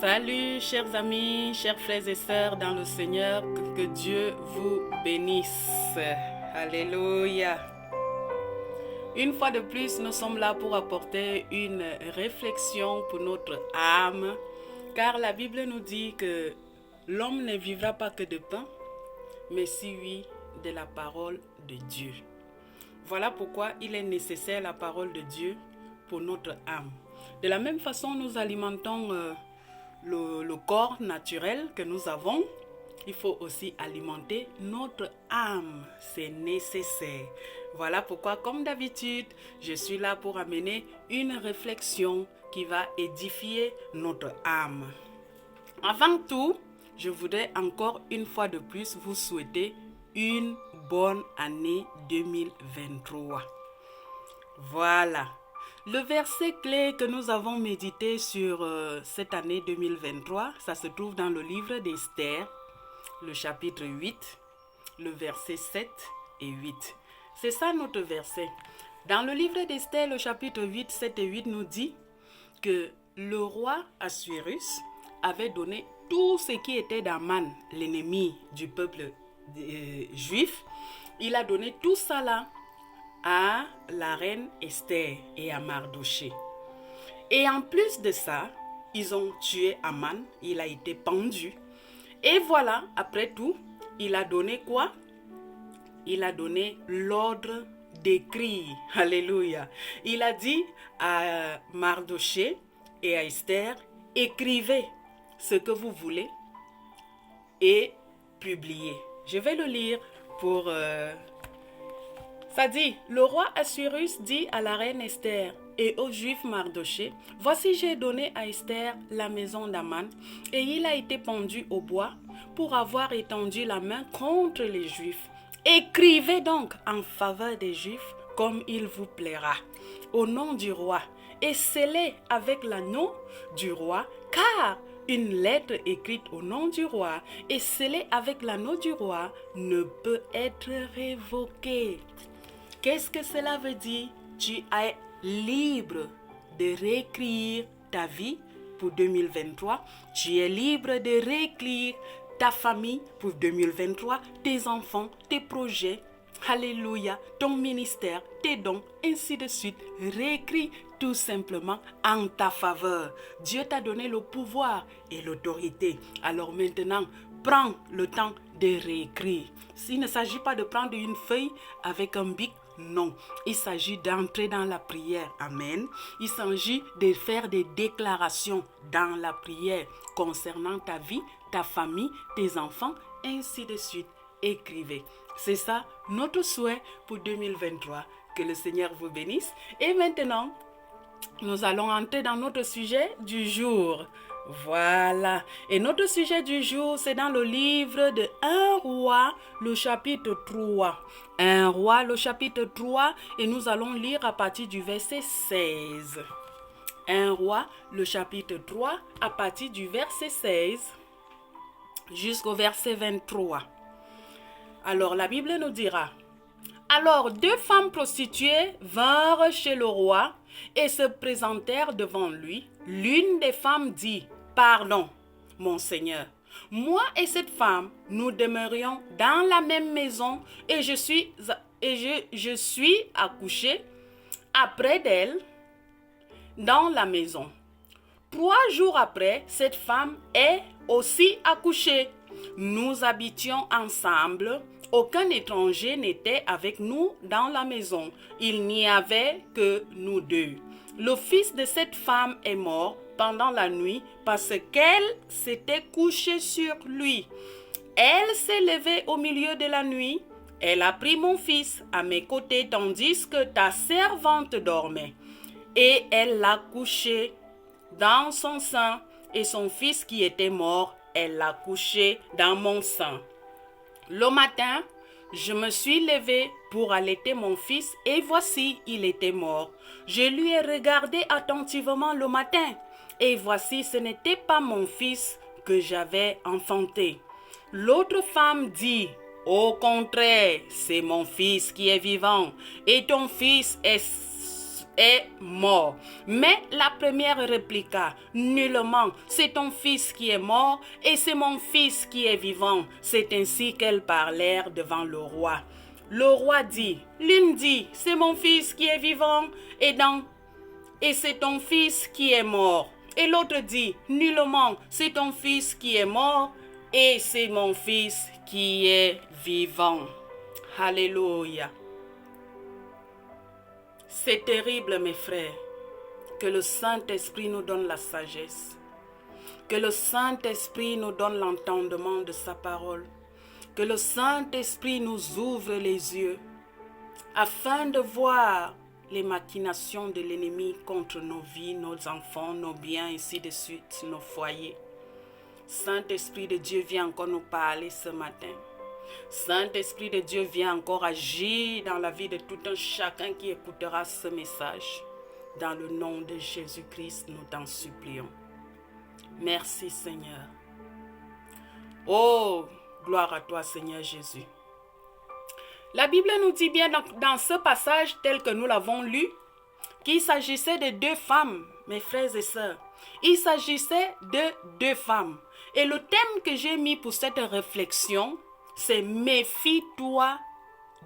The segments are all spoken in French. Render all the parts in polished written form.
Salut chers amis, chers frères et sœurs dans le Seigneur, que Dieu vous bénisse. Alléluia. Une fois de plus, nous sommes là pour apporter une réflexion pour notre âme, car la Bible nous dit que l'homme ne vivra pas que de pain, mais si oui, de la parole de Dieu. Voilà pourquoi il est nécessaire la parole de Dieu pour notre âme. De la même façon, nous alimentons le corps naturel que nous avons. Il faut aussi alimenter notre âme. C'est nécessaire. Voilà pourquoi, comme d'habitude, je suis là pour amener une réflexion qui va édifier notre âme. Avant tout, je voudrais encore une fois de plus vous souhaiter une bonne année 2023. Voilà. Le verset clé que nous avons médité sur cette année 2023, ça se trouve dans le livre d'Esther, le chapitre 8, le verset 7 et 8. C'est ça notre verset. Dans le livre d'Esther, le chapitre 8, 7 et 8 nous dit que le roi Assuérus avait donné tout ce qui était d'Aman, l'ennemi du peuple juif. Il a donné tout ça là à la reine Esther et à Mardoché. Et en plus de ça, ils ont tué Aman, il a été pendu. Et voilà, après tout, il a donné quoi? Il a donné l'ordre d'écrire. Alléluia. Il a dit à Mardoché et à Esther, écrivez ce que vous voulez et publiez. Je vais le lire pour... Ça dit, le roi Assuérus dit à la reine Esther et au juif Mardoché, voici j'ai donné à Esther la maison d'Aman et il a été pendu au bois pour avoir étendu la main contre les juifs. Écrivez donc en faveur des juifs comme il vous plaira, au nom du roi, et scellez avec l'anneau du roi, car une lettre écrite au nom du roi et scellée avec l'anneau du roi ne peut être révoquée. Qu'est-ce que cela veut dire? Tu es libre de réécrire ta vie pour 2023. Tu es libre de réécrire ta famille pour 2023, tes enfants, tes projets. Alléluia, ton ministère, tes dons, ainsi de suite. Réécris tout simplement en ta faveur. Dieu t'a donné le pouvoir et l'autorité. Alors maintenant, prends le temps de réécrire. Il ne s'agit pas de prendre une feuille avec un bic. Non, il s'agit d'entrer dans la prière. Amen. Il s'agit de faire des déclarations dans la prière concernant ta vie, ta famille, tes enfants, ainsi de suite. Écrivez. C'est ça notre souhait pour 2023. Que le Seigneur vous bénisse. Et maintenant, nous allons entrer dans notre sujet du jour. Voilà. Et notre sujet du jour, c'est dans le livre de 1 roi, le chapitre 3. 1 roi, le chapitre 3, et nous allons lire à partir du verset 16. 1 roi, le chapitre 3, à partir du verset 16 jusqu'au verset 23. Alors, la Bible nous dira, alors 2 femmes prostituées vinrent chez le roi et se présentèrent devant lui. L'une des femmes dit, pardon, mon Seigneur, moi et cette femme, nous demeurions dans la même maison et je suis accouchée après d'elle dans la maison. 3 jours après, cette femme est aussi accouchée. Nous habitions ensemble. Aucun étranger n'était avec nous dans la maison. Il n'y avait que nous 2. Le fils de cette femme est mort pendant la nuit parce qu'elle s'était couchée sur lui. Elle s'est levée au milieu de la nuit. Elle a pris mon fils à mes côtés tandis que ta servante dormait. Et elle l'a couché dans son sein et son fils qui était mort, elle l'a couché dans mon sein. Le matin, je me suis levée pour allaiter mon fils et voici, il était mort. Je lui ai regardé attentivement le matin et voici, ce n'était pas mon fils que j'avais enfanté. L'autre femme dit, au contraire, c'est mon fils qui est vivant et ton fils est est mort. Mais la première répliqua, nullement, c'est ton fils qui est mort et c'est mon fils qui est vivant. C'est ainsi qu'elles parlèrent devant le roi. Le roi dit, l'une dit, c'est mon fils qui est vivant et c'est ton fils qui est mort. Et l'autre dit, nullement, c'est ton fils qui est mort et c'est mon fils qui est vivant. Alléluia. C'est terrible, mes frères, que le Saint-Esprit nous donne la sagesse, que le Saint-Esprit nous donne l'entendement de sa parole, que le Saint-Esprit nous ouvre les yeux afin de voir les machinations de l'ennemi contre nos vies, nos enfants, nos biens, ainsi de suite, nos foyers. Saint-Esprit de Dieu, viens encore nous parler ce matin. Saint-Esprit de Dieu, viens encore agir dans la vie de tout un chacun qui écoutera ce message. Dans le nom de Jésus-Christ, nous t'en supplions. Merci Seigneur. Oh, gloire à toi Seigneur Jésus. La Bible nous dit bien dans ce passage tel que nous l'avons lu, qu'il s'agissait de deux femmes, mes frères et sœurs. Il s'agissait de deux femmes. Et le thème que j'ai mis pour cette réflexion, c'est « Méfie-toi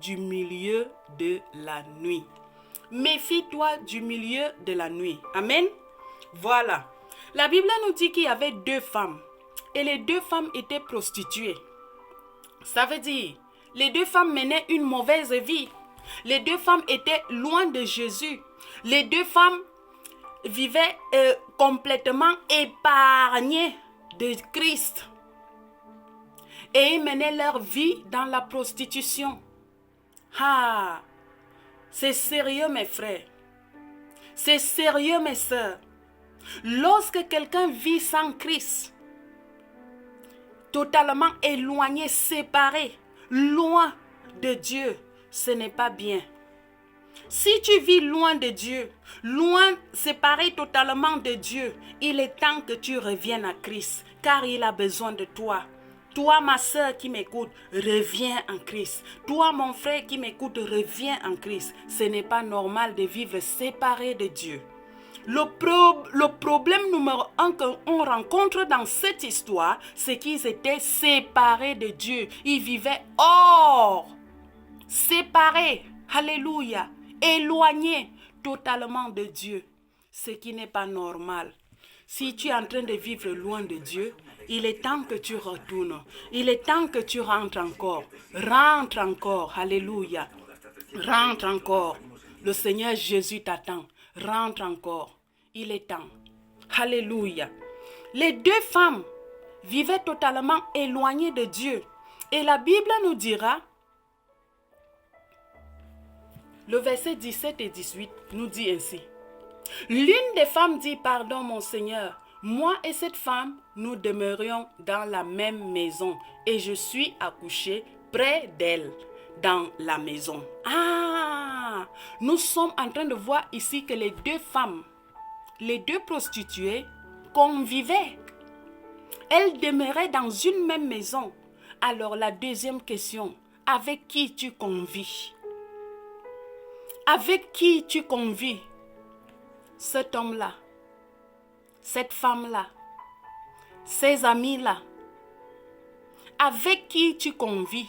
du milieu de la nuit ». Méfie-toi du milieu de la nuit. Amen. Voilà. La Bible nous dit qu'il y avait deux femmes. Et les deux femmes étaient prostituées. Ça veut dire, les deux femmes menaient une mauvaise vie. Les deux femmes étaient loin de Jésus. Les deux femmes vivaient complètement épargnées de Christ. Et ils menaient leur vie dans la prostitution. Ah, c'est sérieux mes frères. C'est sérieux mes sœurs. Lorsque quelqu'un vit sans Christ, totalement éloigné, séparé, loin de Dieu, ce n'est pas bien. Si tu vis loin de Dieu, loin, séparé totalement de Dieu, il est temps que tu reviennes à Christ, car il a besoin de toi. Toi, ma soeur qui m'écoute, reviens en Christ. Toi, mon frère qui m'écoute, reviens en Christ. Ce n'est pas normal de vivre séparé de Dieu. Le problème numéro un qu'on rencontre dans cette histoire, c'est qu'ils étaient séparés de Dieu. Ils vivaient hors, séparés, alléluia, éloignés totalement de Dieu. Ce qui n'est pas normal. Si tu es en train de vivre loin de Dieu, il est temps que tu retournes. Il est temps que tu rentres encore. Rentre encore. Alléluia. Rentre encore. Le Seigneur Jésus t'attend. Rentre encore. Il est temps. Alléluia. Les deux femmes vivaient totalement éloignées de Dieu. Et la Bible nous dira, le verset 17 et 18 nous dit ainsi. L'une des femmes dit, pardon mon Seigneur, moi et cette femme, nous demeurions dans la même maison et je suis accouchée près d'elle dans la maison. Ah, nous sommes en train de voir ici que les deux femmes, les deux prostituées convivaient. Elles demeuraient dans une même maison. Alors la deuxième question, avec qui tu convis? Avec qui tu convis? Cet homme-là, cette femme-là, ces amis-là, avec qui tu convis?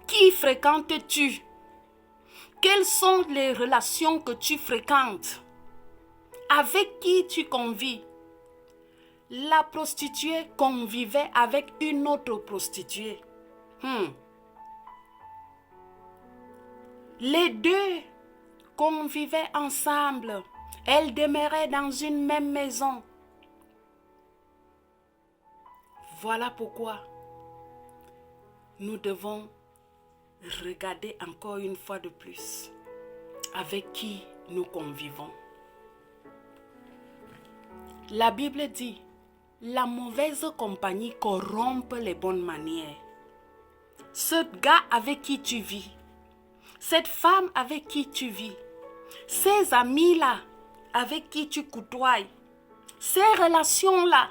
Qui fréquentes-tu? Quelles sont les relations que tu fréquentes? Avec qui tu convis? La prostituée convivait avec une autre prostituée. Les deux convivaient ensemble. Elles demeuraient dans une même maison. Voilà pourquoi nous devons regarder encore une fois de plus avec qui nous convivons. La Bible dit, la mauvaise compagnie corrompt les bonnes manières. Ce gars avec qui tu vis, cette femme avec qui tu vis, ces amis-là avec qui tu côtoies, ces relations-là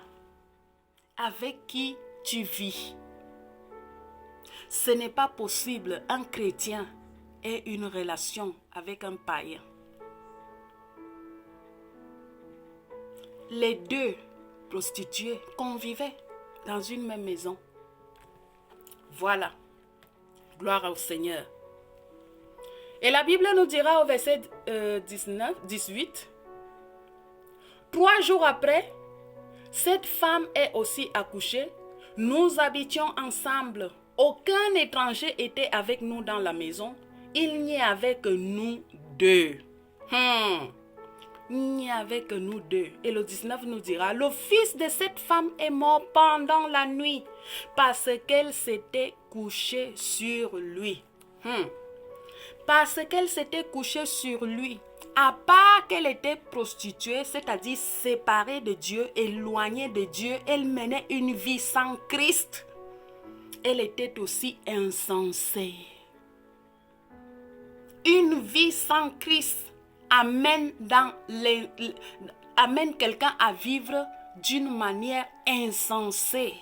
avec qui tu vis. Ce n'est pas possible un chrétien ait une relation avec un païen. les deux prostituées convivaient dans une même maison. Voilà. Gloire au Seigneur. Et la Bible nous dira au verset 18, 3 jours après, cette femme est aussi accouchée. Nous habitions ensemble. Aucun étranger était avec nous dans la maison. Il n'y avait que nous deux. Il n'y avait que nous deux. Et le 19 nous dira, le fils de cette femme est mort pendant la nuit parce qu'elle s'était couchée sur lui. Parce qu'elle s'était couchée sur lui. À part qu'elle était prostituée, c'est-à-dire séparée de Dieu, éloignée de Dieu, elle menait une vie sans Christ. Elle était aussi insensée. Une vie sans Christ amène quelqu'un à vivre d'une manière insensée.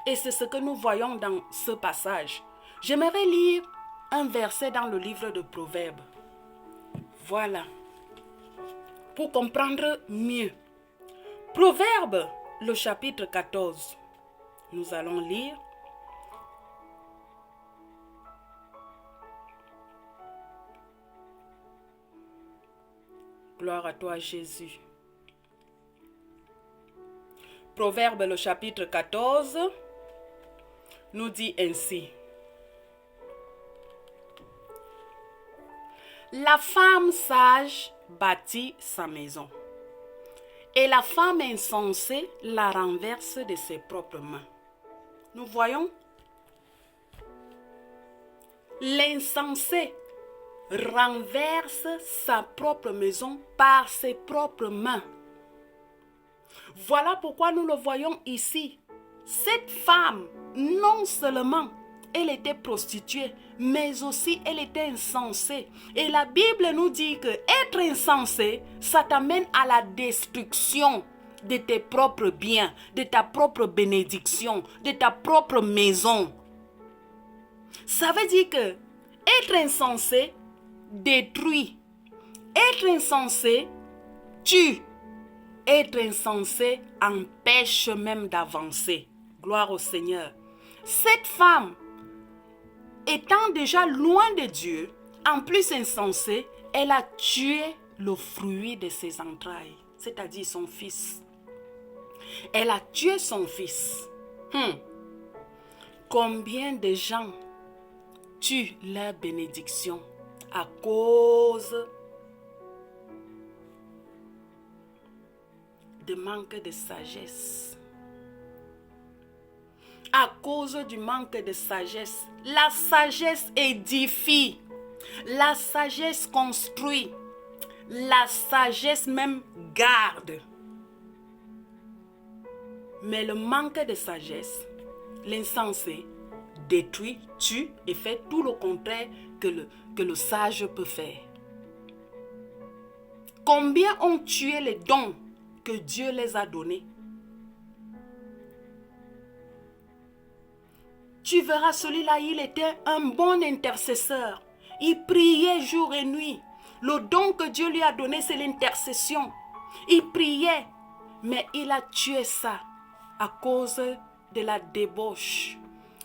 Et c'est ce que nous voyons dans ce passage. J'aimerais lire un verset dans le livre de Proverbes. Voilà. Pour comprendre mieux. Proverbes, le chapitre 14. Nous allons lire. Gloire à toi, Jésus. Proverbes, le chapitre 14, nous dit ainsi. La femme sage bâtit sa maison, et la femme insensée la renverse de ses propres mains. Nous voyons, l'insensé renverse sa propre maison par ses propres mains. Voilà pourquoi nous le voyons ici. Cette femme, non seulement elle était prostituée, mais aussi elle était insensée. Et la Bible nous dit que être insensé, ça t'amène à la destruction de tes propres biens, de ta propre bénédiction, de ta propre maison. Ça veut dire que être insensé détruit. Être insensé tue. Être insensé empêche même d'avancer. Gloire au Seigneur. Cette femme, étant déjà loin de Dieu, en plus insensée, elle a tué le fruit de ses entrailles, c'est-à-dire son fils. Elle a tué son fils. Combien de gens tuent leur bénédiction à cause de manque de sagesse? À cause du manque de sagesse. La sagesse édifie. La sagesse construit. La sagesse même garde. Mais le manque de sagesse, l'insensé, détruit, tue et fait tout le contraire que le sage peut faire. Combien ont tué les dons que Dieu les a donnés? Tu verras, celui-là, il était un bon intercesseur. Il priait jour et nuit. Le don que Dieu lui a donné, c'est l'intercession. Il priait, mais il a tué ça à cause de la débauche.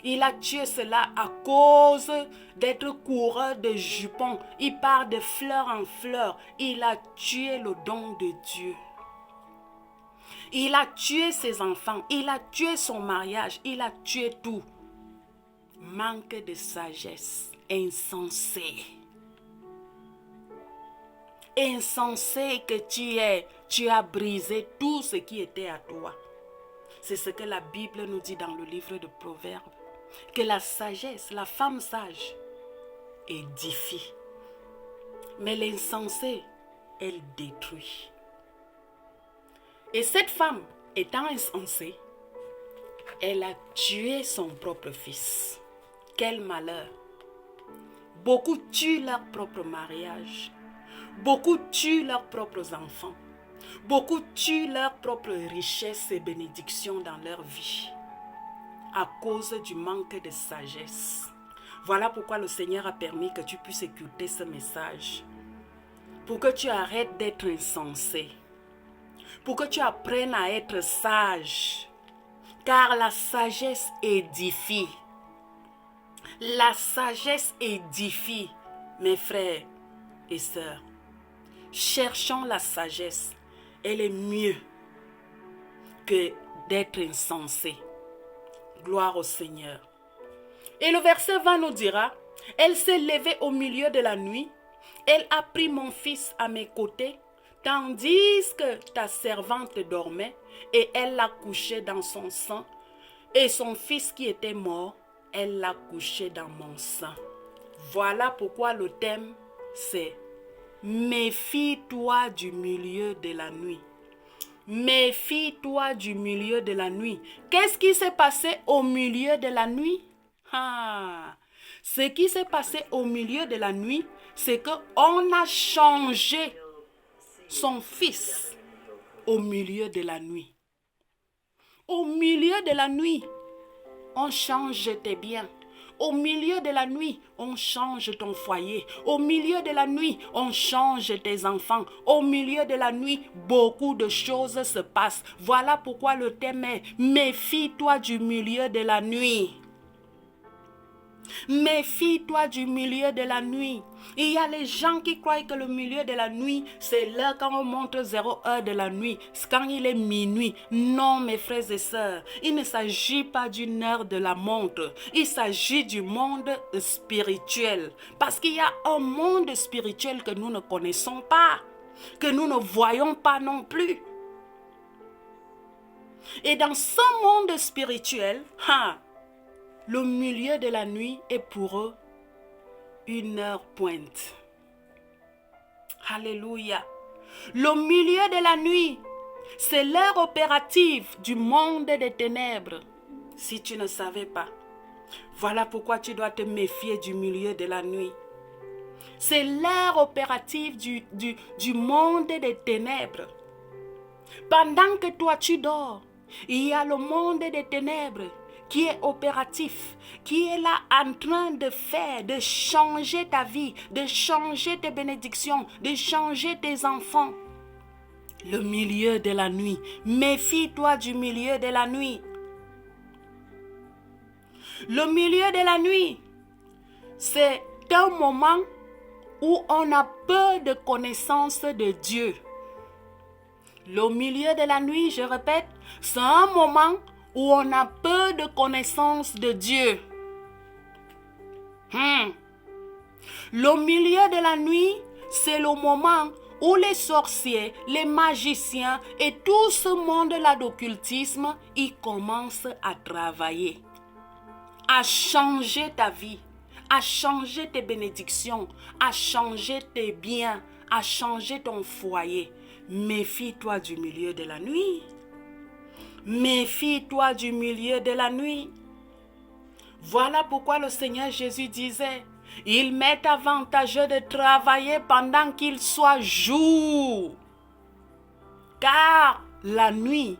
Il a tué cela à cause d'être coureur de jupons. Il part de fleur en fleur. Il a tué le don de Dieu. Il a tué ses enfants. Il a tué son mariage. Il a tué tout. Manque de sagesse, insensé. Insensé que tu as brisé tout ce qui était à toi. C'est ce que la Bible nous dit dans le livre de Proverbes. Que la sagesse, la femme sage, édifie. Mais l'insensé, elle détruit. Et cette femme, étant insensée, elle a tué son propre fils. Quel malheur! Beaucoup tuent leur propre mariage. Beaucoup tuent leurs propres enfants. Beaucoup tuent leurs propres richesses et bénédictions dans leur vie à cause du manque de sagesse. Voilà pourquoi le Seigneur a permis que tu puisses écouter ce message. Pour que tu arrêtes d'être insensé. pour que tu apprennes à être sage. Car la sagesse édifie. La sagesse édifie, mes frères et sœurs. Cherchons la sagesse. Elle est mieux que d'être insensé. Gloire au Seigneur. Et le verset 20 nous dira, elle s'est levée au milieu de la nuit. Elle a pris mon fils à mes côtés, tandis que ta servante dormait, et elle l'a couché dans son sein. Et son fils qui était mort, elle l'a couché dans mon sein. Voilà pourquoi le thème, c'est méfie-toi du milieu de la nuit. Méfie-toi du milieu de la nuit. Qu'est-ce qui s'est passé au milieu de la nuit? Ce qui s'est passé au milieu de la nuit, c'est qu'on a changé son fils au milieu de la nuit. Au milieu de la nuit, on change tes biens. Au milieu de la nuit, on change ton foyer. Au milieu de la nuit, on change tes enfants. Au milieu de la nuit, beaucoup de choses se passent. Voilà pourquoi le thème est « Méfie-toi du milieu de la nuit ». Méfie-toi du milieu de la nuit. Il y a les gens qui croient que le milieu de la nuit, c'est l'heure quand on montre 0 heure de la nuit, c'est quand il est minuit. Non, mes frères et sœurs, il ne s'agit pas d'une heure de la montre. Il s'agit du monde spirituel. Parce qu'il y a un monde spirituel que nous ne connaissons pas, que nous ne voyons pas non plus. Et dans ce monde spirituel, le milieu de la nuit est pour eux une heure pointe. Alléluia. Le milieu de la nuit, c'est l'heure opérative du monde des ténèbres. Si tu ne savais pas, voilà pourquoi tu dois te méfier du milieu de la nuit. C'est l'heure opérative du monde des ténèbres. Pendant que toi tu dors, il y a le monde des ténèbres qui est opératif, qui est là en train de faire, de changer ta vie, de changer tes bénédictions, de changer tes enfants. Le milieu de la nuit. Méfie-toi du milieu de la nuit. Le milieu de la nuit, c'est un moment où on a peu de connaissance de Dieu. Le milieu de la nuit, je répète, c'est un moment où on a peu de connaissance de Dieu. Le milieu de la nuit, c'est le moment où les sorciers, les magiciens et tout ce monde-là d'occultisme, ils commencent à travailler, à changer ta vie, à changer tes bénédictions, à changer tes biens, à changer ton foyer. Méfie-toi du milieu de la nuit. Méfie-toi du milieu de la nuit. Voilà pourquoi le Seigneur Jésus disait, il m'est avantageux de travailler pendant qu'il soit jour. Car la nuit,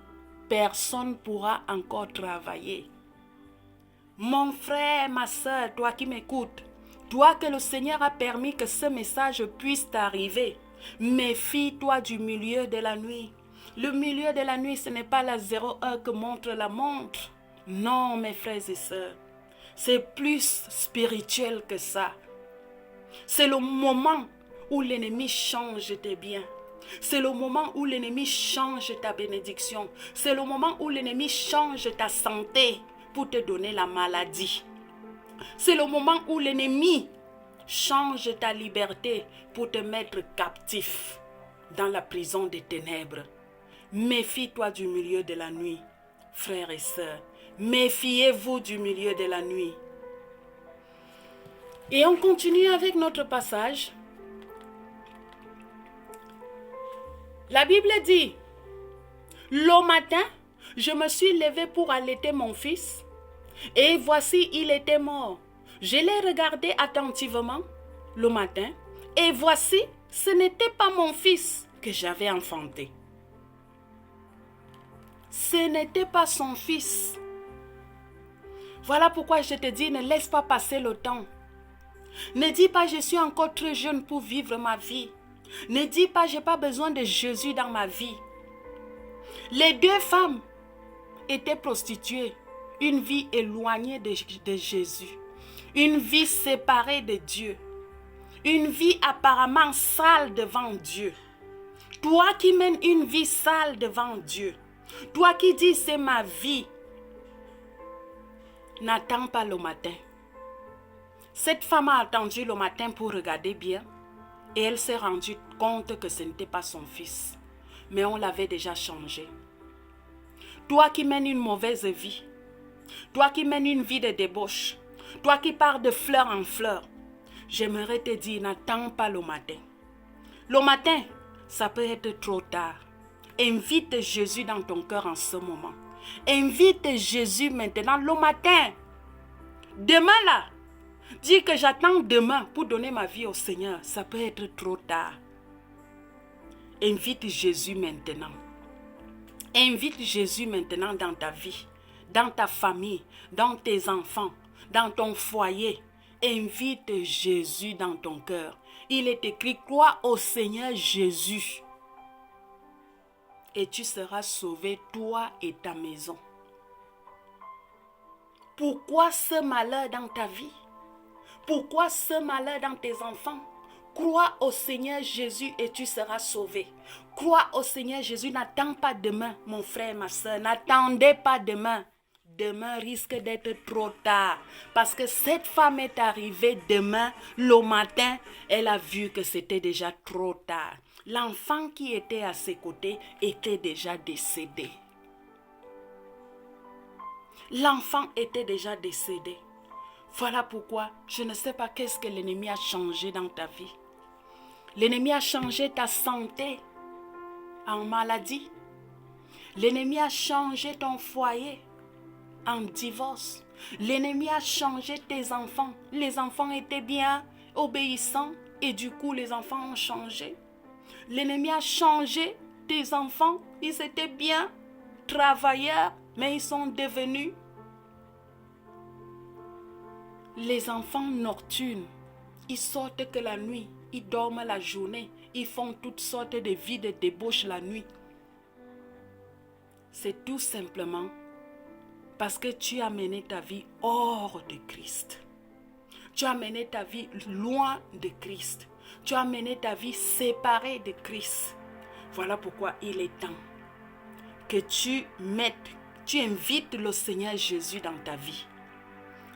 personne ne pourra encore travailler. Mon frère, ma soeur, toi qui m'écoutes, toi que le Seigneur a permis que ce message puisse t'arriver, méfie-toi du milieu de la nuit. Le milieu de la nuit, ce n'est pas la 0 heure que montre la montre. Non, mes frères et sœurs, c'est plus spirituel que ça. C'est le moment où l'ennemi change tes biens. C'est le moment où l'ennemi change ta bénédiction. C'est le moment où l'ennemi change ta santé pour te donner la maladie. C'est le moment où l'ennemi change ta liberté pour te mettre captif dans la prison des ténèbres. Méfie-toi du milieu de la nuit, frères et sœurs. Méfiez-vous du milieu de la nuit. Et on continue avec notre passage. La Bible dit, le matin, je me suis levée pour allaiter mon fils, et voici, il était mort. Je l'ai regardé attentivement le matin, et voici, ce n'était pas mon fils que j'avais enfanté. Ce n'était pas son fils. Voilà pourquoi je te dis, ne laisse pas passer le temps. Ne dis pas, je suis encore trop jeune pour vivre ma vie. Ne dis pas, je n'ai pas besoin de Jésus dans ma vie. Les deux femmes étaient prostituées, une vie éloignée de Jésus, une vie séparée de Dieu, une vie apparemment sale devant Dieu. Toi qui mènes une vie sale devant Dieu, toi qui dis c'est ma vie, n'attends pas le matin. Cette femme a attendu le matin pour regarder bien et elle s'est rendue compte que ce n'était pas son fils, mais on l'avait déjà changé. Toi qui mènes une mauvaise vie, toi qui mènes une vie de débauche, toi qui pars de fleur en fleur, j'aimerais te dire, n'attends pas le matin. Le matin, ça peut être trop tard. Invite Jésus dans ton cœur en ce moment. Invite Jésus maintenant, le matin. Demain là, dis que j'attends demain pour donner ma vie au Seigneur. Ça peut être trop tard. Invite Jésus maintenant. Invite Jésus maintenant dans ta vie, dans ta famille, dans tes enfants, dans ton foyer. Invite Jésus dans ton cœur. Il est écrit, crois au Seigneur Jésus et tu seras sauvé, toi et ta maison. Pourquoi ce malheur dans ta vie? Pourquoi ce malheur dans tes enfants? Crois au Seigneur Jésus et tu seras sauvé. Crois au Seigneur Jésus, n'attends pas demain, mon frère, ma soeur, n'attendez pas demain. Demain risque d'être trop tard parce que cette femme est arrivée demain, le matin, elle a vu que c'était déjà trop tard. L'enfant qui était à ses côtés était déjà décédé. L'enfant était déjà décédé. Voilà pourquoi je ne sais pas qu'est-ce que l'ennemi a changé dans ta vie. L'ennemi a changé ta santé en maladie. L'ennemi a changé ton foyer en divorce. L'ennemi a changé tes enfants. Les enfants étaient bien obéissants et du coup les enfants ont changé. L'ennemi a changé tes enfants. Ils étaient bien travailleurs, mais ils sont devenus les enfants nocturnes. Ils sortent que la nuit, ils dorment la journée, ils font toutes sortes de vies de débauche la nuit. C'est tout simplement parce que tu as mené ta vie hors de Christ. Tu as mené ta vie loin de Christ. Tu as mené ta vie séparée de Christ. Voilà pourquoi il est temps que tu invites le Seigneur Jésus dans ta vie.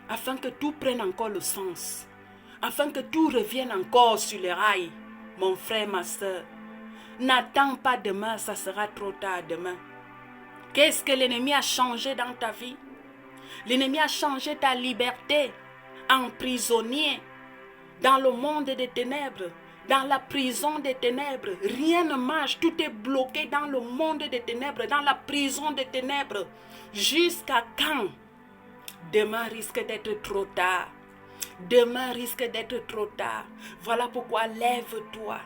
Afin que tout prenne encore le sens. Afin que tout revienne encore sur les rails. Mon frère, ma soeur, n'attends pas demain, ça sera trop tard demain. Qu'est-ce que l'ennemi a changé dans ta vie? L'ennemi a changé ta liberté en prisonnier dans le monde des ténèbres, dans la prison des ténèbres. Rien ne marche, tout est bloqué dans le monde des ténèbres, dans la prison des ténèbres. Jusqu'à quand? Demain risque d'être trop tard. Demain risque d'être trop tard. Voilà pourquoi lève-toi.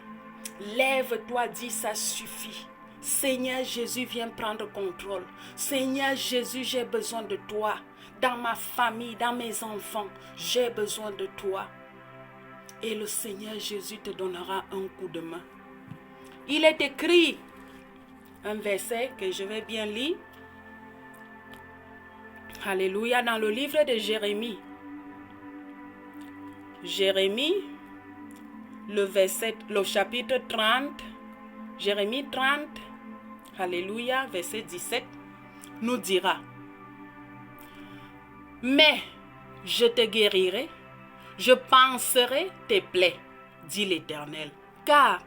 Lève-toi, dis ça suffit. Seigneur Jésus, viens prendre contrôle. Seigneur Jésus, j'ai besoin de toi. Dans ma famille, dans mes enfants, j'ai besoin de toi. Et le Seigneur Jésus te donnera un coup de main. Il est écrit un verset que je vais bien lire. Alléluia, dans le livre de Jérémie. Jérémie, le chapitre 30, Jérémie 30, alléluia, verset 17, nous dira: mais je te guérirai, je panserai tes plaies, dit l'Éternel, car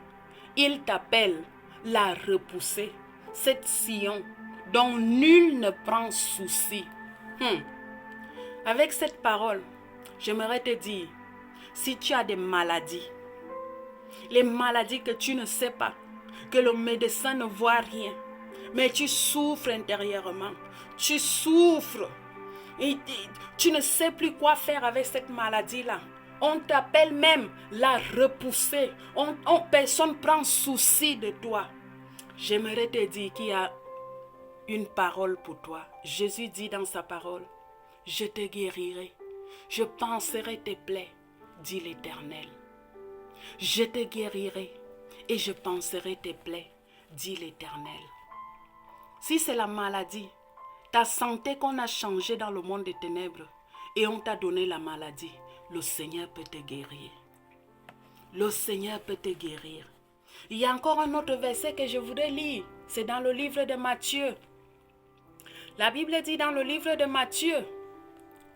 il t'appelle la repoussée, cette Sion dont nul ne prend souci. Avec cette parole, j'aimerais te dire, si tu as des maladies, les maladies que tu ne sais pas, que le médecin ne voit rien, mais tu souffres intérieurement, tu souffres, et tu ne sais plus quoi faire avec cette maladie-là. On t'appelle même la repoussée, personne ne prend souci de toi. J'aimerais te dire qu'il y a une parole pour toi. Jésus dit dans sa parole: je te guérirai, je panserai tes plaies, dit l'Éternel. Je te guérirai et je panserai tes plaies, dit l'Éternel. Si c'est la maladie, ta santé qu'on a changé dans le monde des ténèbres et on t'a donné la maladie, le Seigneur peut te guérir. Le Seigneur peut te guérir. Il y a encore un autre verset que je voudrais lire. C'est dans le livre de Matthieu. La Bible dit dans le livre de Matthieu,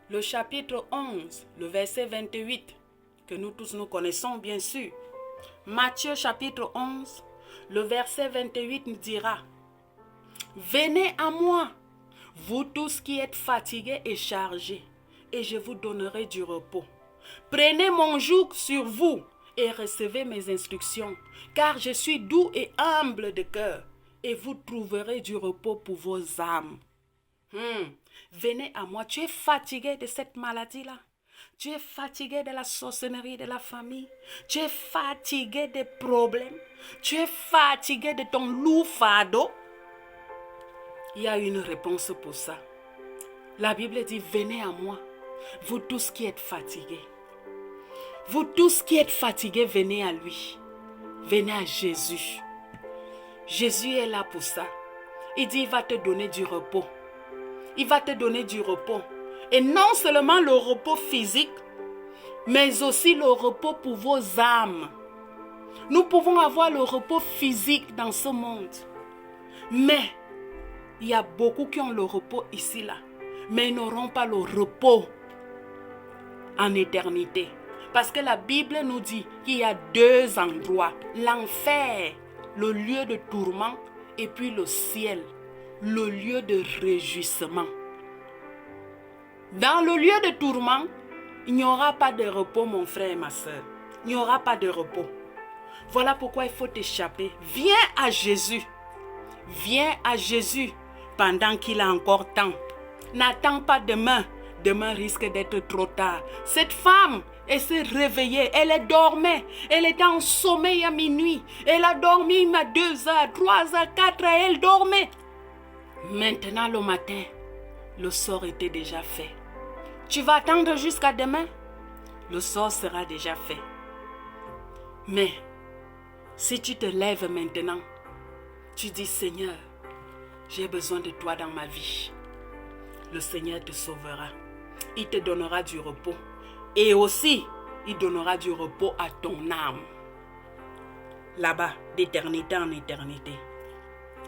le chapitre 11, le verset 28, que nous tous nous connaissons bien sûr. Matthieu chapitre 11, le verset 28 nous dira: venez à moi, vous tous qui êtes fatigués et chargés, et je vous donnerai du repos. Prenez mon joug sur vous et recevez mes instructions, car je suis doux et humble de cœur, et vous trouverez du repos pour vos âmes. Venez à moi. Tu es fatigué de cette maladie-là. Tu es fatigué de la sorcellerie de la famille. Tu es fatigué des problèmes. Tu es fatigué de ton lourd fardeau. Il y a une réponse pour ça. La Bible dit: venez à moi, vous tous qui êtes fatigués. Vous tous qui êtes fatigués, venez à lui. Venez à Jésus. Jésus est là pour ça. Il dit: il va te donner du repos. Il va te donner du repos. Et non seulement le repos physique, mais aussi le repos pour vos âmes. Nous pouvons avoir le repos physique dans ce monde. Mais il y a beaucoup qui ont le repos ici, là. Mais ils n'auront pas le repos en éternité. Parce que la Bible nous dit qu'il y a deux endroits. L'enfer, le lieu de tourment, et puis le ciel, le lieu de réjouissement. Dans le lieu de tourment, il n'y aura pas de repos, mon frère et ma soeur. Il n'y aura pas de repos. Voilà pourquoi il faut t'échapper. Viens à Jésus. Viens à Jésus pendant qu'il a encore temps. N'attends pas demain. Demain risque d'être trop tard. Cette femme, elle s'est réveillée. Elle dormait. Elle était en sommeil à minuit. Elle a dormi à 2 heures, 3 heures, 4 heures. Elle dormait. Maintenant, le matin, le sort était déjà fait. Tu vas attendre jusqu'à demain? Le sort sera déjà fait. Mais, si tu te lèves maintenant, tu dis: Seigneur, j'ai besoin de toi dans ma vie. Le Seigneur te sauvera. Il te donnera du repos. Et aussi, il donnera du repos à ton âme. Là-bas, d'éternité en éternité.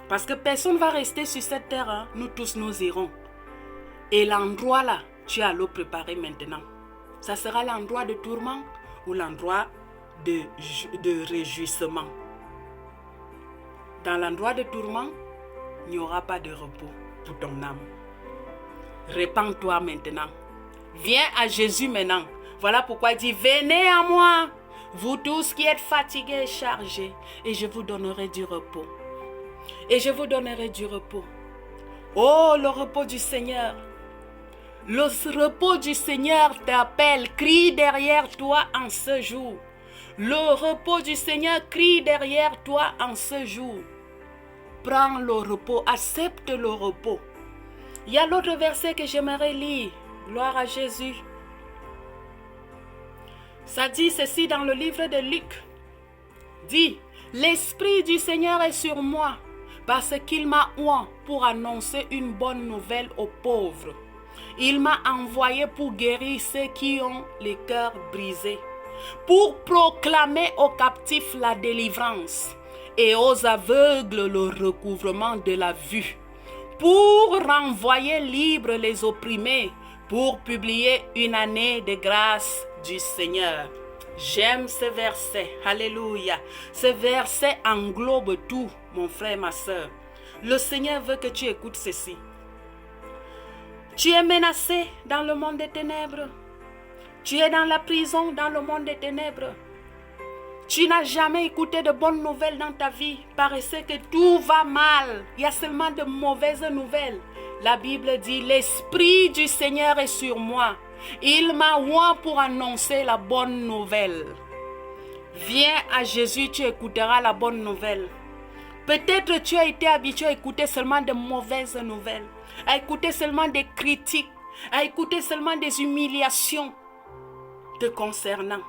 Parce que personne ne va rester sur cette terre. Hein. Nous tous, nous irons. Et l'endroit là, tu as à le préparer maintenant. Ça sera l'endroit de tourment ou l'endroit de réjouissement. Dans l'endroit de tourment, il n'y aura pas de repos pour ton âme. Répands-toi maintenant. Viens à Jésus maintenant. Voilà pourquoi il dit: venez à moi, vous tous qui êtes fatigués et chargés, et je vous donnerai du repos. Et je vous donnerai du repos. Oh, le repos du Seigneur. Le repos du Seigneur t'appelle, crie derrière toi en ce jour. Le repos du Seigneur crie derrière toi en ce jour. Prends le repos, accepte le repos. Il y a l'autre verset que j'aimerais lire. Gloire à Jésus. Ça dit ceci dans le livre de Luc. Dit: l'Esprit du Seigneur est sur moi, parce qu'il m'a oint pour annoncer une bonne nouvelle aux pauvres. Il m'a envoyé pour guérir ceux qui ont les cœurs brisés, pour proclamer aux captifs la délivrance et aux aveugles le recouvrement de la vue, pour renvoyer libres les opprimés, pour publier une année de grâce du Seigneur. J'aime ce verset. Alléluia. Ce verset englobe tout, mon frère, ma soeur. Le Seigneur veut que tu écoutes ceci. Tu es menacé dans le monde des ténèbres. Tu es dans la prison dans le monde des ténèbres. Tu n'as jamais écouté de bonnes nouvelles dans ta vie. Paraissait que tout va mal. Il y a seulement de mauvaises nouvelles. La Bible dit: l'Esprit du Seigneur est sur moi. Il m'a oint pour annoncer la bonne nouvelle. Viens à Jésus, tu écouteras la bonne nouvelle. Peut-être tu as été habitué à écouter seulement de mauvaises nouvelles, à écouter seulement des critiques, à écouter seulement des humiliations te concernant.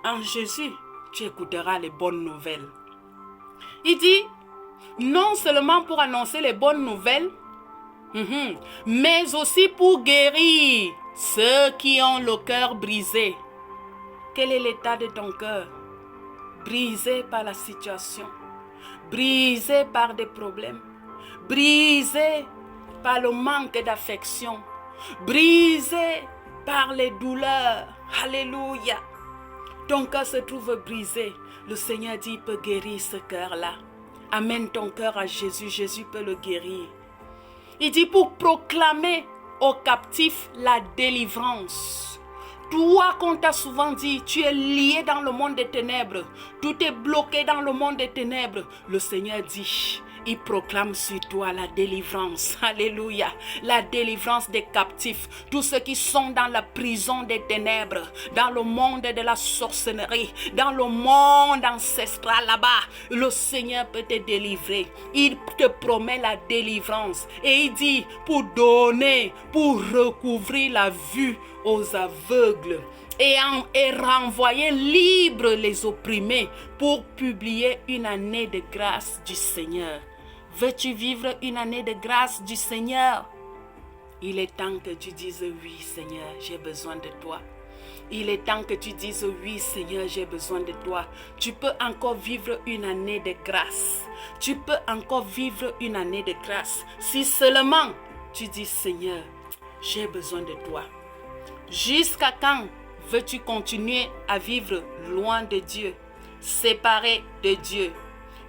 En Jésus, tu écouteras les bonnes nouvelles. Il dit: Non seulement pour annoncer les bonnes nouvelles, mais aussi pour guérir ceux qui ont le cœur brisé. Quel est l'état de ton cœur? Brisé par la situation, brisé par des problèmes, brisé par le manque d'affection, brisé par les douleurs. Alléluia. Ton cœur se trouve brisé. Le Seigneur dit, il peut guérir ce cœur-là. Amène ton cœur à Jésus. Jésus peut le guérir. Il dit pour proclamer aux captifs la délivrance. Toi qu'on t'a souvent dit, tu es lié dans le monde des ténèbres. Tout est bloqué dans le monde des ténèbres. Le Seigneur dit, il proclame sur toi la délivrance. Alléluia. La délivrance des captifs. Tous ceux qui sont dans la prison des ténèbres. Dans le monde de la sorcellerie. Dans le monde ancestral là-bas. Le Seigneur peut te délivrer. Il te promet la délivrance. Et il dit pour donner, pour recouvrir la vue aux aveugles. Et renvoyer libres les opprimés pour publier une année de grâce du Seigneur. Veux-tu vivre une année de grâce du Seigneur? Il est temps que tu dises oui Seigneur, j'ai besoin de toi. Il est temps que tu dises oui Seigneur, j'ai besoin de toi. Tu peux encore vivre une année de grâce. Tu peux encore vivre une année de grâce. Si seulement tu dis Seigneur, j'ai besoin de toi. Jusqu'à quand veux-tu continuer à vivre loin de Dieu, séparé de Dieu,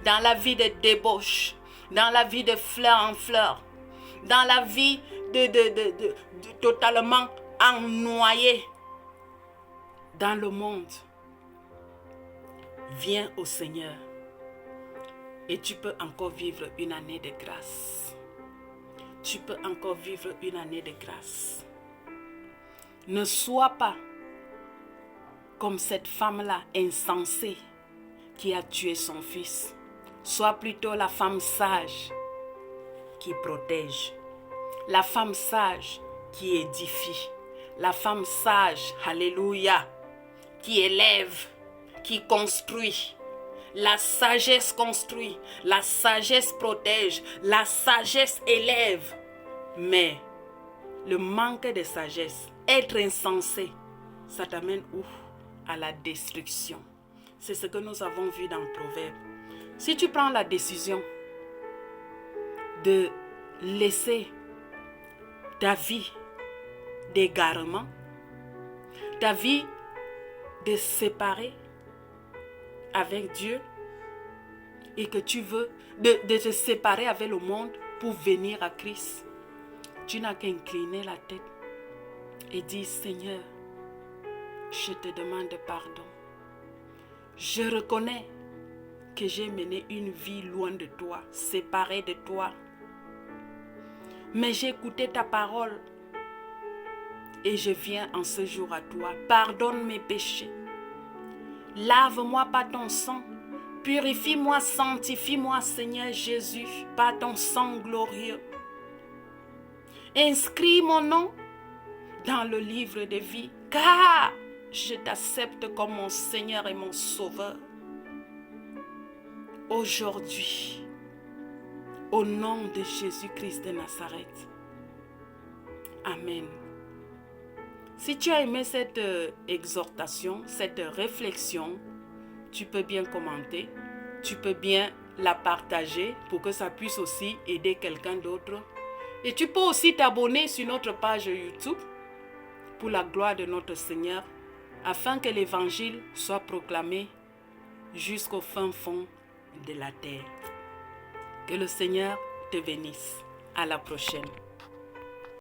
dans la vie de débauche, dans la vie de fleur en fleur, dans la vie de totalement ennoyé dans le monde? Viens au Seigneur et tu peux encore vivre une année de grâce. Tu peux encore vivre une année de grâce. Ne sois pas comme cette femme-là insensée qui a tué son fils. Sois plutôt la femme sage qui protège. La femme sage qui édifie. La femme sage, alléluia, qui élève, qui construit. La sagesse construit, la sagesse protège, la sagesse élève. Mais le manque de sagesse, être insensé, ça t'amène où? À la destruction. C'est ce que nous avons vu dans le Proverbe. Si tu prends la décision de laisser ta vie d'égarement, ta vie de séparer avec Dieu et que tu veux de te séparer avec le monde pour venir à Christ, tu n'as qu'à incliner la tête et dire Seigneur, je te demande pardon. Je reconnais que j'ai mené une vie loin de toi, séparée de toi. Mais j'ai écouté ta parole et je viens en ce jour à toi. Pardonne mes péchés. Lave-moi par ton sang. Purifie-moi, sanctifie-moi, Seigneur Jésus, par ton sang glorieux. Inscris mon nom dans le livre de vie, car je t'accepte comme mon Seigneur et mon Sauveur. Aujourd'hui, au nom de Jésus-Christ de Nazareth. Amen. Si tu as aimé cette exhortation, cette réflexion, tu peux bien commenter, tu peux bien la partager pour que ça puisse aussi aider quelqu'un d'autre. Et tu peux aussi t'abonner sur notre page YouTube pour la gloire de notre Seigneur, afin que l'évangile soit proclamé jusqu'au fin fond de la terre. Que le Seigneur te bénisse. À la prochaine.